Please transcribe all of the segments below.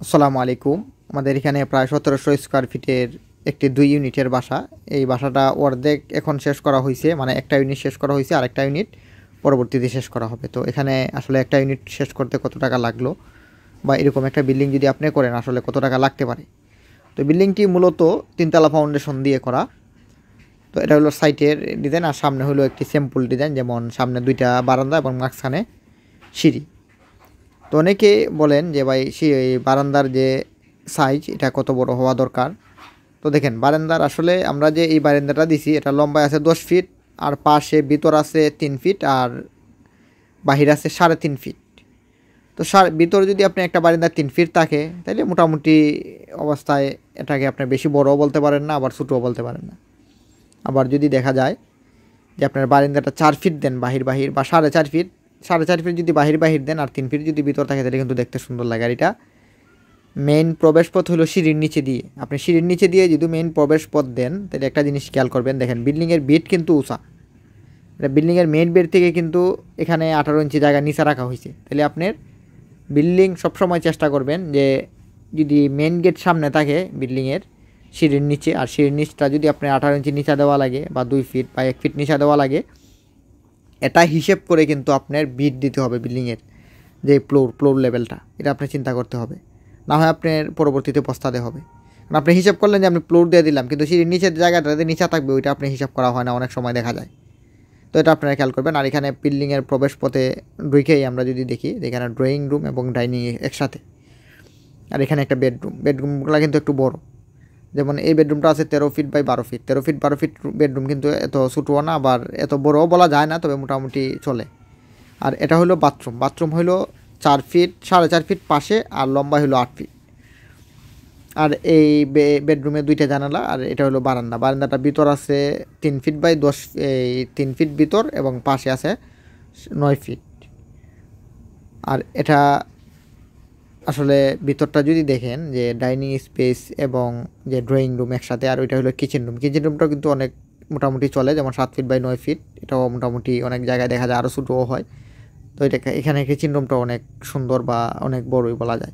আসসালামু আলাইকুম। আমাদের এখানে প্রায় ১৭০০ স্কোয়ার ফিটের একটি ২ ইউনিটের বাসা। এই বাসাটা অর্ধেক এখন শেষ করা হইছে। মানে একটা ইউনিট শেষ করা হইছে, আরেকটা ইউনিট পরবর্তীতে শেষ করা হবে। তো এখানে আসলে একটা ইউনিট শেষ করতে কত টাকা লাগলো বা এরকম একটা বিল্ডিং যদি আপনি করেন আসলে কত টাকা লাগতে পারে। তো বিল্ডিংটি মূলত ৩ তলা ফাউন্ডেশন দিয়ে করা। তো এটা হলো সাইটের ডিজাইন, আর সামনে হলো একটি সিম্পল ডিজাইন, যেমন সামনে ২টা বারান্দা এবং মাঝখানে সিঁড়ি। তো অনেকে বলেন যে ভাই এই বারান্দার যে সাইজ এটা কত বড় হওয়া দরকার। তো দেখেন বারান্দার আসলে আমরা যে এই বারান্দাটা দিছি এটা লম্বায় আছে 10 ফিট, আর পাশে ভিতর আছে 3 ফিট, আর বাহির আছে 3.5 ফিট। তো ভিতর যদি আপনি একটা বারান্দা 3 ফিট থাকে তাহলে মোটামুটি অবস্থায় এটাকে আপনি বেশি বড়ও বলতে পারেন না, আবার ছোটও বলতে পারেন না। আবার যদি দেখা যায় যে আপনার বারান্দাটা 4 ফিট দেন বাহির বাহির, বা 4.5 ফিট, 4.5 ফিট যদি বাহির বাহির দেন আর 3 ফিট যদি ভিতর থাকে তাহলে কিন্তু দেখতে সুন্দর লাগে। আর এটা মেইন প্রবেশপথ হলো সিঁড়ির নিচে দিয়ে। আপনি সিঁড়ির নিচে দিয়ে যদি মেইন প্রবেশপথ দেন তাহলে একটা জিনিস খেয়াল করবেন, দেখেন বিল্ডিংয়ের বেড কিন্তু উঁচা। এটা বিল্ডিংয়ের মেইন বেড থেকে কিন্তু এখানে 18 ইঞ্চি জায়গা নিচে রাখা হয়েছে। তাহলে আপনার বিল্ডিং সবসময় চেষ্টা করবেন যে যদি মেইন গেট সামনে থাকে বিল্ডিংয়ের সিঁড়ির নিচে, আর সিঁড়ির নিচটা যদি আপনার 18 ইঞ্চি নিচা দেওয়া লাগে বা 2 ফিট বা 1 ফিট নিচা দেওয়া লাগে, এটা হিসেব করে কিন্তু আপনার বিট দিতে হবে বিল্ডিংয়ের যে ফ্লোর লেভেলটা, এটা আপনি চিন্তা করতে হবে। না হয় আপনার পরবর্তীতে পস্তাতে হবে। কারণ আপনি হিসাব করলেন যে আমি ফ্লোর দিয়ে দিলাম, কিন্তু সিঁড়ির নিচের জায়গাটাতে নিচা থাকবে ওইটা আপনি হিসাব করা হয় না, অনেক সময় দেখা যায়। তো এটা আপনারা খেয়াল করবেন। আর এখানে বিল্ডিংয়ের প্রবেশ পথে ঢুকেই আমরা যদি দেখি এখানে ড্রয়িং রুম এবং ডাইনিং একসাথে। আর এখানে একটা বেডরুমগুলো কিন্তু একটু বড়। যেমন এই বেডরুমটা আছে 13 feet by 12 feet. 13 feet 12 feet bedroom কিন্তু এত ছোটও না, আবার এত বড়ও বলা যায় না, তবে মোটামুটি চলে। আর এটা হলো বাথরুম হলো 4 ফিট 4.5 ফিট পাশে, আর লম্বা হলো 8 ফিট। আর এই বেডরুমে 2টা জানালা, আর এটা হলো বারান্দাটা ভিতর আছে 3 ফিট বাই 10, এই 3 ফিট ভিতর এবং পাশে আছে 9 ফিট। আর এটা আসলে ভিতরটা যদি দেখেন যে ডাইনিং স্পেস এবং যে ড্রয়িং রুম একসাথে, আর ওইটা হলো কিচেন রুমটাও কিন্তু অনেক মোটামুটি চলে, যেমন 7 ফিট বাই 9 ফিট। এটাও মোটামুটি অনেক জায়গায় দেখা যায় আরও ছোটোও হয়। তো এটা এখানে কিচেন রুমটা অনেক সুন্দর বা অনেক বড়ই বলা যায়।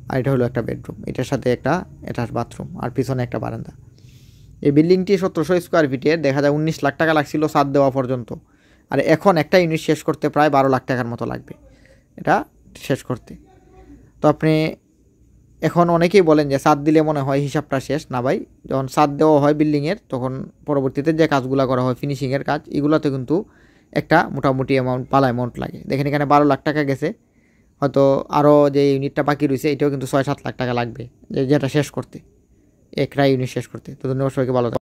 আর এটা হলো একটা বেডরুম, এটার সাথে একটা অ্যাটাচ বাথরুম, আর পিছনে একটা বারান্দা। এই বিল্ডিংটি 1700 স্কোয়ার ফিটের, দেখা যায় 19 লাখ টাকা লাগছিল ছাদ দেওয়া পর্যন্ত। আর এখন একটা ইউনিট শেষ করতে প্রায় 12 লাখ টাকার মতো লাগবে এটা শেষ করতে। তো আপনি এখন অনেকেই বলেন যে ছাদ দিলে মনে হয় হিসাবটা শেষ। না ভাই, যখন ছাদ দেওয়া হয় বিল্ডিংয়ের তখন পরবর্তীতে যে কাজগুলো করা হয় ফিনিশিংয়ের কাজ, এগুলোতে কিন্তু একটা মোটামুটি ভালো অ্যামাউন্ট লাগে। দেখেন এখানে 12 লাখ টাকা গেছে, হয়তো আরও যে ইউনিটটা বাকি রয়েছে এটাও কিন্তু 6-7 লাখ টাকা লাগবে যেটা শেষ করতে, একটা ইউনিট শেষ করতে। তো ধন্যবাদ সবাইকে, ভালো থাকবেন।